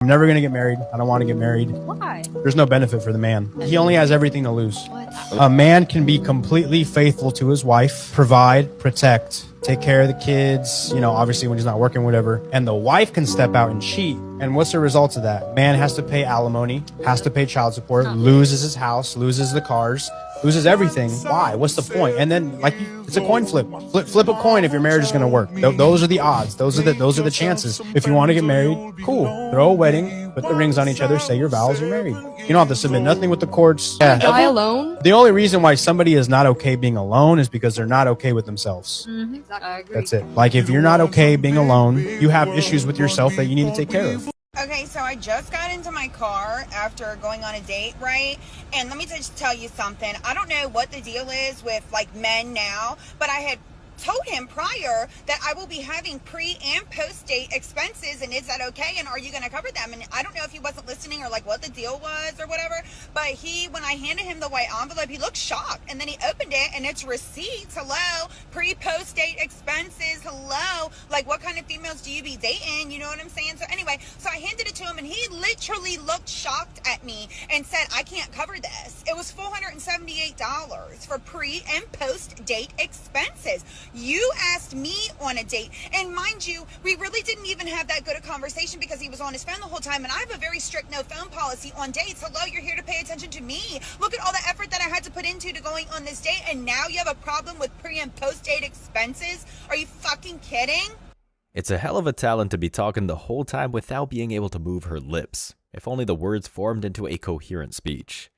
I'm never gonna get married. I don't want to get married. Why? There's no benefit for the man. He only has everything to lose. What? A man can be completely faithful to his wife, provide, protect, take care of the kids, you know, obviously when he's not working, whatever. And the wife can step out and cheat. And what's the result of that? Man has to pay alimony, has to pay child support, loses his house, loses the cars, loses everything. Why? What's the point? And then, like, it's a coin flip. Flip a coin if your marriage is going to work. Those are the odds. Those are the chances. If you want to get married, cool. Throw a wedding, put the rings on each other, say your vows, you're married. You don't have to submit nothing with the courts. Yeah. Die alone? The only reason why somebody is not okay being alone is because they're not okay with themselves. Exactly. I agree. That's it. Like, if you're not okay being alone, you have issues with yourself that you need to take care of. Okay, so I just got into my car after going on a date, right? And let me just tell you something. I don't know what the deal is with, like, men now, but I had told him prior that I will be having pre and post date expenses, and is that okay, and are you going to cover them? And I don't know if he wasn't listening or like what the deal was or whatever, but when I handed him the white envelope, he looked shocked, and then he opened it and it's receipts. Hello, pre post date expenses. Hello, like, what kind of females do you be dating? You know what I'm saying? So anyway, so I handed it to him and he literally looked shocked at me and said, I can't cover this. It was $478 for pre and post date expenses. You asked me on a date, and mind you, we really didn't even have that good a conversation because he was on his phone the whole time, and I have a very strict no phone policy on dates. Hello, you're here to pay attention to me. Look at all the effort that I had to put into going on this date, and now you have a problem with pre and post date expenses? Are you fucking kidding? It's a hell of a talent to be talking the whole time without being able to move her lips, if only the words formed into a coherent speech.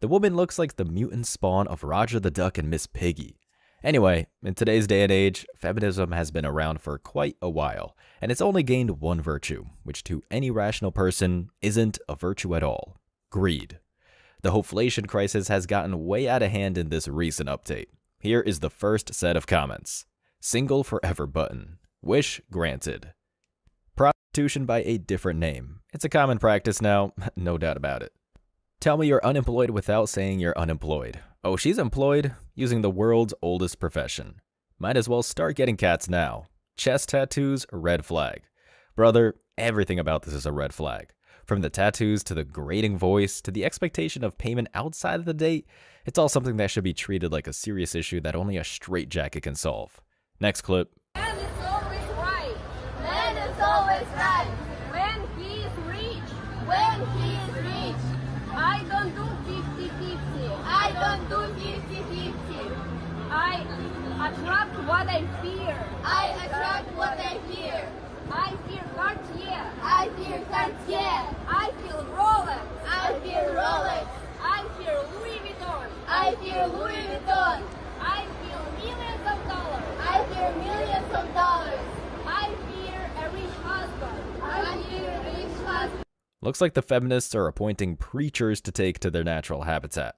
The woman looks like the mutant spawn of Roger the Duck and Miss Piggy. Anyway, in today's day and age, feminism has been around for quite a while, and it's only gained one virtue, which to any rational person isn't a virtue at all: greed. The hoflation crisis has gotten way out of hand in this recent update. Here is the first set of comments. Single forever button. Wish granted. Prostitution by a different name. It's a common practice now, no doubt about it. Tell me you're unemployed without saying you're unemployed. Oh, she's employed, using the world's oldest profession. Might as well start getting cats now. Chest tattoos, red flag. Brother, everything about this is a red flag. From the tattoos to the grating voice to the expectation of payment outside of the date, it's all something that should be treated like a serious issue that only a straitjacket can solve. Next clip. Man is always right. Man is always right. When he is rich. When he is rich. I don't do 50-50. I don't do 50-50. I attract what I fear. I attract what I fear. I fear Cartier. I fear Cartier. I feel Rolex. I fear Rolex. I fear Louis Vuitton. I fear Louis Vuitton. I fear millions of dollars. I fear millions of dollars. I fear a rich husband. I fear a rich husband. Looks like the feminists are appointing preachers to take to their natural habitat.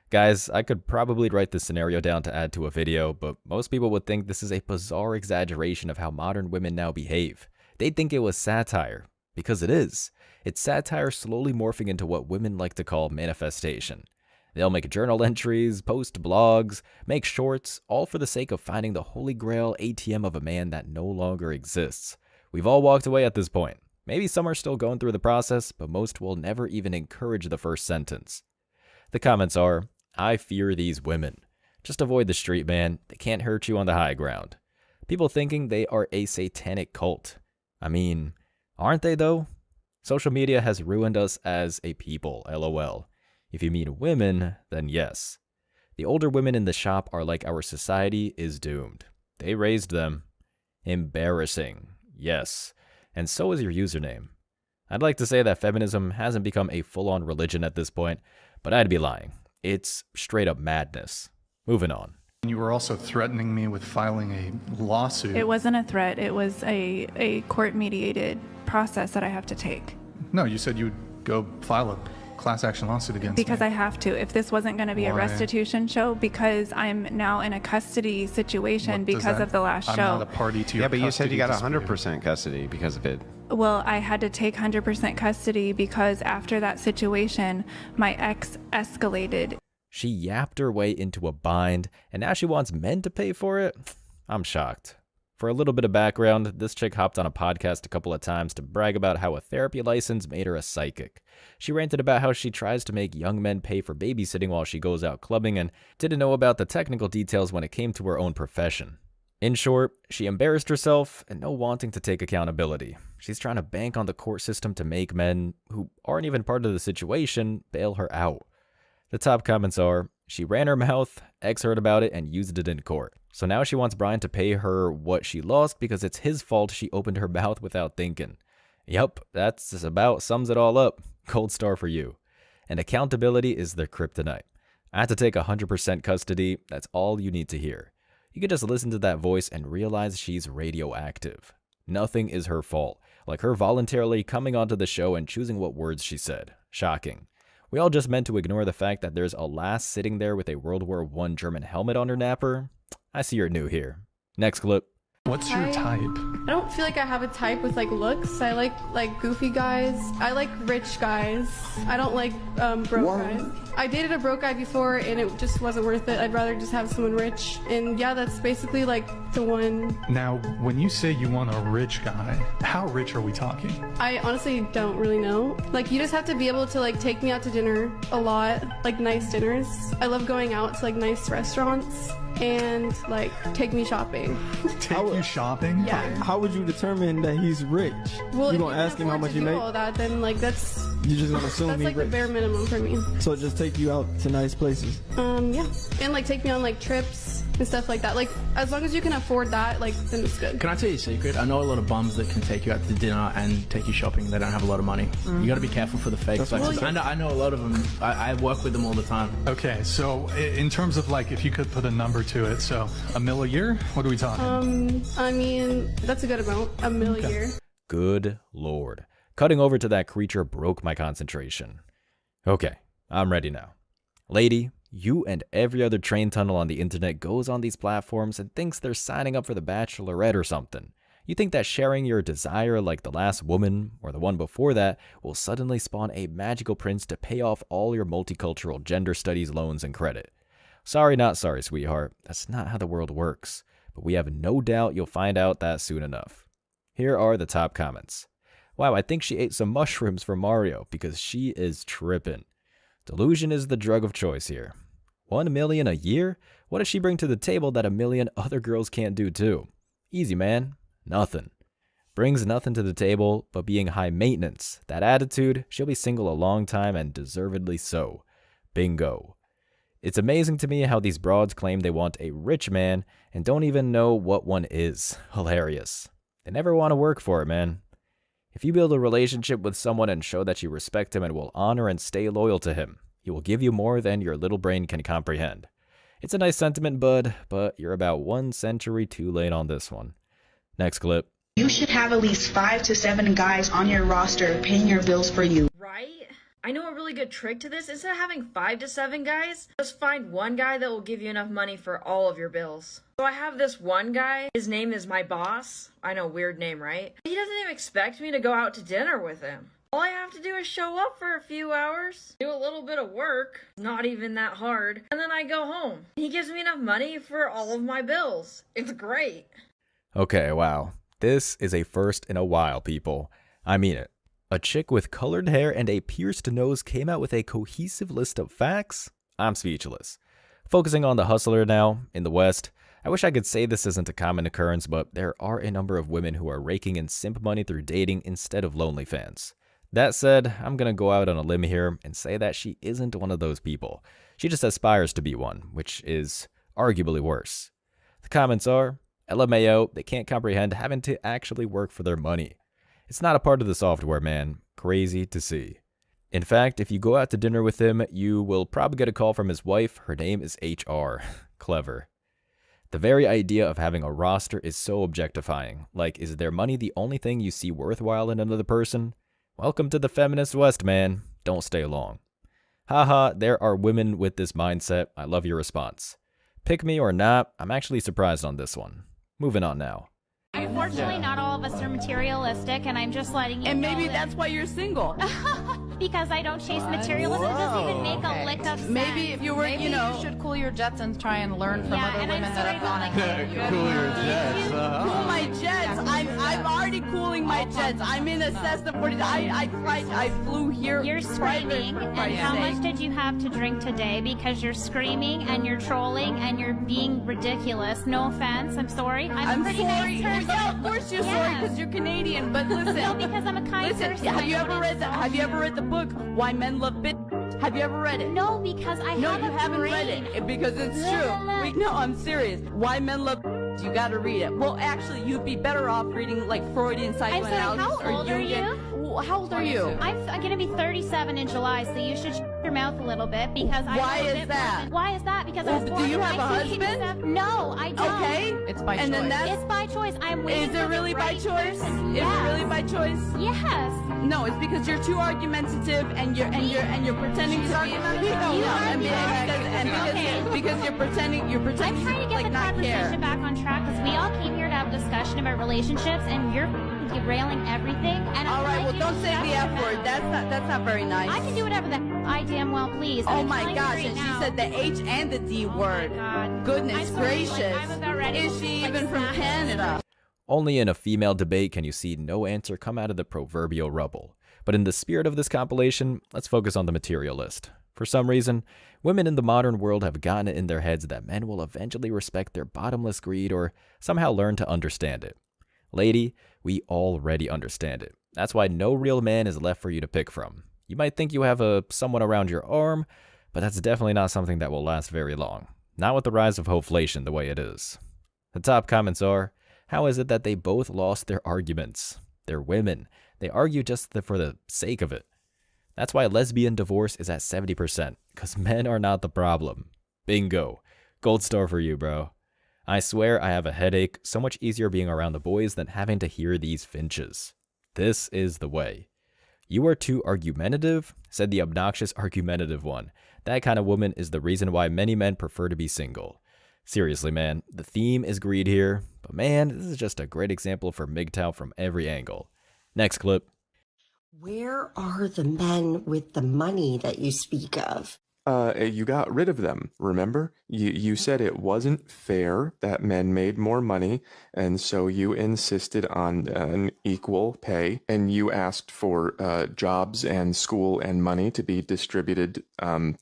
Guys, I could probably write this scenario down to add to a video, but most people would think this is a bizarre exaggeration of how modern women now behave. They'd think it was satire, because it is. It's satire slowly morphing into what women like to call manifestation. They'll make journal entries, post blogs, make shorts, all for the sake of finding the holy grail ATM of a man that no longer exists. We've all walked away at this point. Maybe some are still going through the process, but most will never even encourage the first sentence. The comments are, I fear these women. Just avoid the street, man. They can't hurt you on the high ground. People thinking they are a satanic cult. I mean, aren't they though? Social media has ruined us as a people, lol. If you mean women, then yes. The older women in the shop are like our society is doomed. They raised them. Embarrassing. Yes. And so is your username. I'd like to say that feminism hasn't become a full-on religion at this point, but I'd be lying. It's straight up madness. Moving on. You were also threatening me with filing a lawsuit. It wasn't a threat. It was a court-mediated process that I have to take. No, you said you would go file a class action lawsuit against me. Because I have to. If this wasn't going to be a Why? restitution show, because I'm now in a custody situation What does because that- of the last I'm show. not a party to your Yeah, but you said you got custody 100% custody because of it. Well, I had to take 100% custody because after that situation, my ex escalated. She yapped her way into a bind, and now she wants men to pay for it? I'm shocked. For a little bit of background, this chick hopped on a podcast a couple of times to brag about how a therapy license made her a psychic. She ranted about how she tries to make young men pay for babysitting while she goes out clubbing and didn't know about the technical details when it came to her own profession. In short, she embarrassed herself and no wanting to take accountability. She's trying to bank on the court system to make men, who aren't even part of the situation, bail her out. The top comments are, she ran her mouth, ex heard about it, and used it in court. So now she wants Brian to pay her what she lost because it's his fault she opened her mouth without thinking. Yup, that's just about sums it all up. Gold star for you. And accountability is their kryptonite. I had to take 100% custody, that's all you need to hear. You could just listen to that voice and realize she's radioactive. Nothing is her fault, like her voluntarily coming onto the show and choosing what words she said. Shocking. We all just meant to ignore the fact that there's a lass sitting there with a World War I German helmet on her napper. I see you're new here. Next clip. What's your type? I don't feel like I have a type with like looks. I like goofy guys. I like rich guys. I don't like broke guys. I dated a broke guy before and it just wasn't worth it. I'd rather just have someone rich. And yeah, that's basically like the one. Now, when you say you want a rich guy, how rich are we talking? I honestly don't really know. Like you just have to be able to like take me out to dinner a lot, like nice dinners. I love going out to like nice restaurants and like take me shopping. Take you shopping? Yeah. How would you determine that he's rich? Well, you if gonna ask him how much he do make? all that, then like that's You just gonna assume that's he's like the rich. bare minimum for me. So just take you out to nice places. Yeah, and like take me on like trips and stuff like that. Like as long as you can afford that, like then it's good. Can I tell you a secret? I know a lot of bums that can take you out to dinner and take you shopping. They don't have a lot of money. You got to be careful for the fake flexes. I know a lot of them. I work with them all the time. Okay, so in terms of like, if you could put a number to it, so $1 million a year? What are we talking? I mean, that's a good amount. $1 million a year. Good lord. Cutting over to that creature broke my concentration. Okay, I'm ready now. Lady, you and every other train tunnel on the internet goes on these platforms and thinks they're signing up for the Bachelorette or something. You think that sharing your desire like the last woman, or the one before that, will suddenly spawn a magical prince to pay off all your multicultural gender studies loans and credit. Sorry, not sorry, sweetheart. That's not how the world works. But we have no doubt you'll find out that soon enough. Here are the top comments. Wow, I think she ate some mushrooms for Mario because she is tripping. Delusion is the drug of choice here. $1 million a year? What does she bring to the table that 1 million other girls can't do too? Easy, man. Nothing. Brings nothing to the table but being high maintenance. That attitude, she'll be single a long time and deservedly so. Bingo. It's amazing to me how these broads claim they want a rich man and don't even know what one is. Hilarious. They never want to work for it, man. If you build a relationship with someone and show that you respect him and will honor and stay loyal to him, he will give you more than your little brain can comprehend. It's a nice sentiment, bud, but you're about 1 century too late on this one. Next clip. You should have at least 5 to 7 guys on your roster paying your bills for you. Right? I know a really good trick to this. Instead of having 5 to 7 guys, just find one guy that will give you enough money for all of your bills. So I have this one guy. His name is my boss. I know, weird name, right? He doesn't even expect me to go out to dinner with him. All I have to do is show up for a few hours, do a little bit of work, not even that hard, and then I go home. He gives me enough money for all of my bills. It's great. Okay, wow. This is a first in a while, people. I mean it. A chick with colored hair and a pierced nose came out with a cohesive list of facts? I'm speechless. Focusing on the hustler now, in the West, I wish I could say this isn't a common occurrence, but there are a number of women who are raking in simp money through dating instead of LonelyFans. That said, I'm gonna go out on a limb here and say that she isn't one of those people. She just aspires to be one, which is arguably worse. The comments are, LMAO, they can't comprehend having to actually work for their money. It's not a part of the software, man. Crazy to see. In fact, if you go out to dinner with him, you will probably get a call from his wife. Her name is HR. Clever. The very idea of having a roster is so objectifying. Like, is their money the only thing you see worthwhile in another person? Welcome to the feminist West, man. Don't stay long. Haha, there are women with this mindset. I love your response. Pick me or not, I'm actually surprised on this one. Moving on now. Unfortunately, not all of us are materialistic, and I'm just letting you know. And maybe that's why you're single. because I don't chase materialism. It doesn't even make a lick of sense. Maybe if you were, you should cool your jets and try and learn from other women that have gone ahead of you. Cool your jets. Cool my jets. I'm already cooling my jets. I'm in a Cessna 40. I flew here. You're screaming, and how much did you have to drink today? Because you're screaming and you're trolling and you're being ridiculous. No offense. I'm sorry. I'm a pretty sorry. nice person. Yeah, of course you're sorry because you're Canadian. But listen. No, because I'm a kind person. Have you ever read the book Why Men Love Bitch? Have you ever read it? No, because I No, you haven't read it because it's true. No, I'm serious. Why Men Love Bitch? You got to read it. Well, actually, you'd be better off reading like Freudian psychoanalysis I'm sorry, how old or are Jungian. How old are you? I'm going to be 37 in July, so you should shut your mouth a little bit because I. Why know a is bit that? more than- Why is that? Because I was Do born you in have a 1987. husband? No, I don't. Okay. It's by And then choice. that's It's by choice. I'm waiting Is for it really the by right choice? person. Is it really by choice? Yes. No, it's because you're too argumentative and you're pretending to be because you're pretending I'm trying to get like the not care. conversation back on track because we all came here to have a discussion about relationships, and you're derailing everything. And All right, well, don't say the F word. That's not very nice. I can do whatever the I damn well please. Oh I'm my telling gosh, you and right she now. said the H and the D word. God. Goodness I'm sorry, gracious. I'm about ready Is to, she like, even from smash Canada? Only in a female debate can you see no answer come out of the proverbial rubble. But in the spirit of this compilation, let's focus on the materialist. For some reason, women in the modern world have gotten it in their heads that men will eventually respect their bottomless greed or somehow learn to understand it. Lady, we already understand it. That's why no real man is left for you to pick from. You might think you have someone around your arm, but that's definitely not something that will last very long. Not with the rise of hoflation the way it is. The top comments are, how is it that they both lost their arguments? They're women. They argue just for the sake of it. That's why lesbian divorce is at 70%, because men are not the problem. Bingo. Gold star for you, bro. I swear I have a headache. So much easier being around the boys than having to hear these finches. This is the way. You are too argumentative, said the obnoxious argumentative one. That kind of woman is the reason why many men prefer to be single. Seriously, man, the theme is greed here, but man, this is just a great example for MGTOW from every angle. Next clip. Where are the men with the money that you speak of? You got rid of them, remember? You said it wasn't fair that men made more money, and so you insisted on an equal pay, and you asked for jobs and school and money to be distributed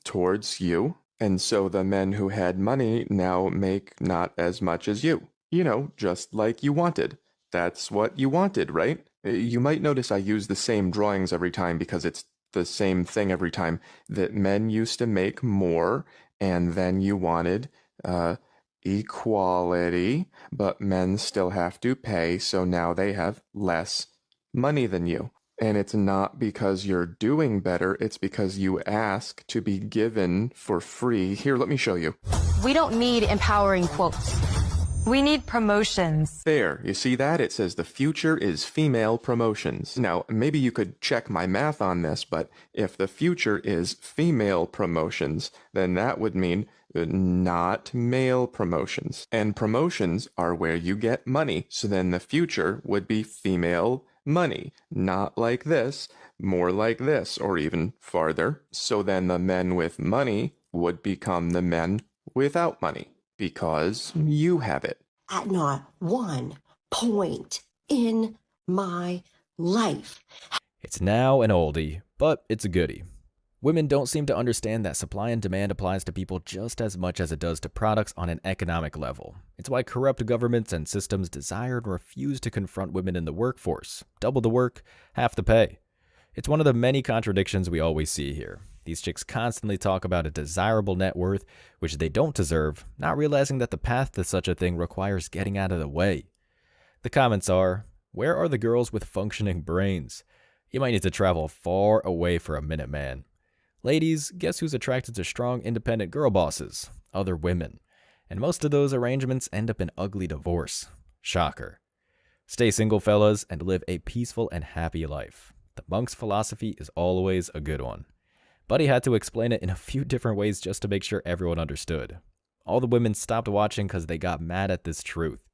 towards you. And so the men who had money now make not as much as you. You know, just like you wanted. That's what you wanted, right? You might notice I use the same drawings every time because it's the same thing every time, that men used to make more and then you wanted equality, but men still have to pay, so now they have less money than you. And it's not because you're doing better, it's because you ask to be given for free. Here, let me show you. We don't need empowering quotes. We need promotions. There, you see that? It says the future is female promotions. Now, maybe you could check my math on this, but if the future is female promotions, then that would mean not male promotions. And promotions are where you get money, so then the future would be female money. Not like this, more like this, or even farther. So then the men with money would become the men without money. Because you have it. At not one point in my life. It's now an oldie, but it's a goodie. Women don't seem to understand that supply and demand applies to people just as much as it does to products on an economic level. It's why corrupt governments and systems desire and refuse to confront women in the workforce. Double the work, half the pay. It's one of the many contradictions we always see here. These chicks constantly talk about a desirable net worth, which they don't deserve, not realizing that the path to such a thing requires getting out of the way. The comments are, where are the girls with functioning brains? You might need to travel far away for a minute, man. Ladies, guess who's attracted to strong, independent girl bosses? Other women. And most of those arrangements end up in ugly divorce. Shocker. Stay single, fellas, and live a peaceful and happy life. The monk's philosophy is always a good one. Buddy had to explain it in a few different ways just to make sure everyone understood. All the women stopped watching because they got mad at this truth.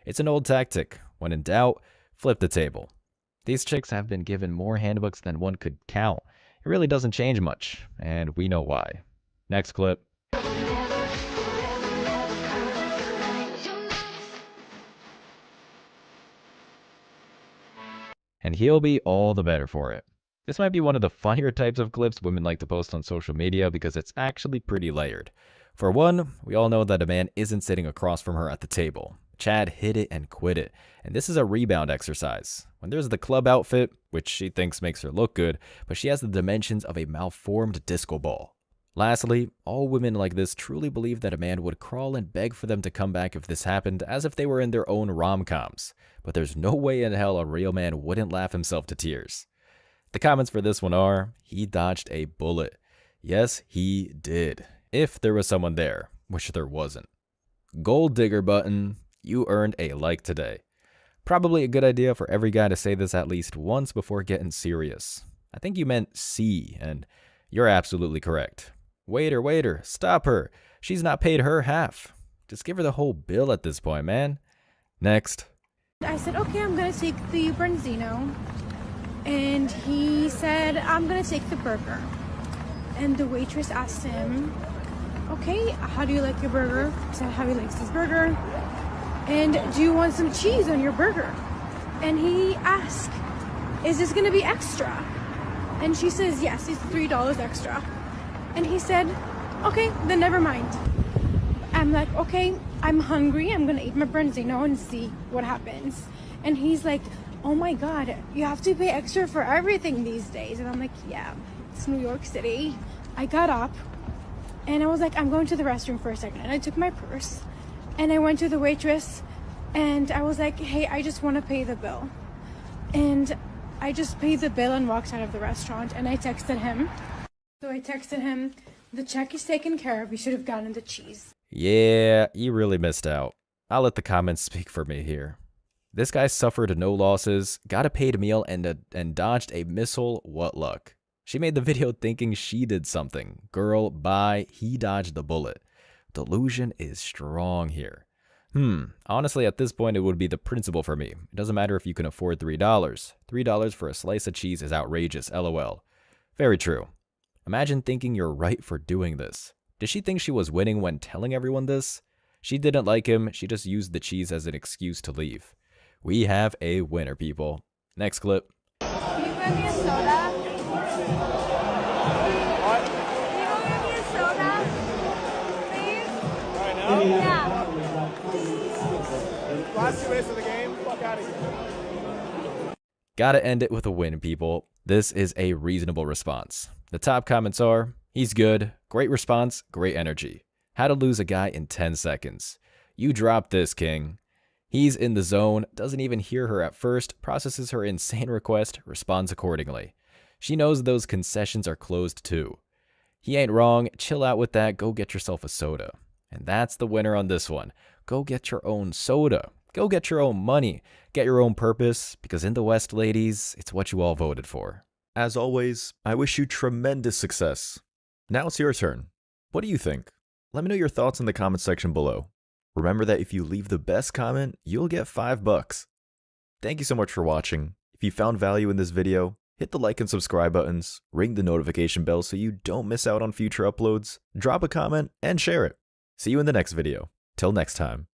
It's an old tactic. When in doubt, flip the table. These chicks have been given more handbooks than one could count. It really doesn't change much, and we know why. Next clip. And he'll be all the better for it. This might be one of the funnier types of clips women like to post on social media because it's actually pretty layered. For one, we all know that a man isn't sitting across from her at the table. Chad hit it and quit it, and this is a rebound exercise. When there's the club outfit, which she thinks makes her look good, but she has the dimensions of a malformed disco ball. Lastly, all women like this truly believe that a man would crawl and beg for them to come back if this happened, as if they were in their own rom-coms. But there's no way in hell a real man wouldn't laugh himself to tears. The comments for this one are, he dodged a bullet. Yes, he did. If there was someone there, which there wasn't. Gold digger button, you earned a like today. Probably a good idea for every guy to say this at least once before getting serious. I think you meant C, and you're absolutely correct. Waiter, stop her. She's not paid her half. Just give her the whole bill at this point, man. Next. I said, okay, I'm going to take the Branzino. And he said, I'm going to take the burger. And the waitress asked him, okay, how do you like your burger? He said, how he likes his burger. And do you want some cheese on your burger? And he asked, is this going to be extra? And she says, yes, it's $3 extra. And he said, okay, then never mind. I'm like, okay, I'm hungry. I'm going to eat my Branzino and see what happens. And he's like, oh my God, you have to pay extra for everything these days. And I'm like, yeah, it's New York City. I got up and I was like, I'm going to the restroom for a second. And I took my purse and I went to the waitress and I was like, hey, I just want to pay the bill. And I just paid the bill and walked out of the restaurant, and I texted him. So I texted him, the check is taken care of, you should have gotten the cheese. Yeah, you really missed out. I'll let the comments speak for me here. This guy suffered no losses, got a paid meal, and dodged a missile. What luck. She made the video thinking she did something. Girl, bye, he dodged the bullet. Delusion is strong here. Honestly, at this point, it would be the principle for me. It doesn't matter if you can afford $3. $3 for a slice of cheese is outrageous, lol. Very true. Imagine thinking you're right for doing this. Did she think she was winning when telling everyone this? She didn't like him, she just used the cheese as an excuse to leave. We have a winner, people. Next clip. Can you bring me a soda? What? Can you go get me a soda? Please? Right now? Yeah. Last 2 minutes of the game, fuck out of here. Gotta end it with a win, people. This is a reasonable response. The top comments are, he's good, great response, great energy. How to lose a guy in 10 seconds. You dropped this, king. He's in the zone, doesn't even hear her at first, processes her insane request, responds accordingly. She knows those concessions are closed too. He ain't wrong, chill out with that, go get yourself a soda. And that's the winner on this one. Go get your own soda. Go get your own money. Get your own purpose, because in the West, ladies, it's what you all voted for. As always, I wish you tremendous success. Now it's your turn. What do you think? Let me know your thoughts in the comment section below. Remember that if you leave the best comment, you'll get $5. Thank you so much for watching. If you found value in this video, hit the like and subscribe buttons, ring the notification bell so you don't miss out on future uploads, drop a comment, and share it. See you in the next video. Till next time.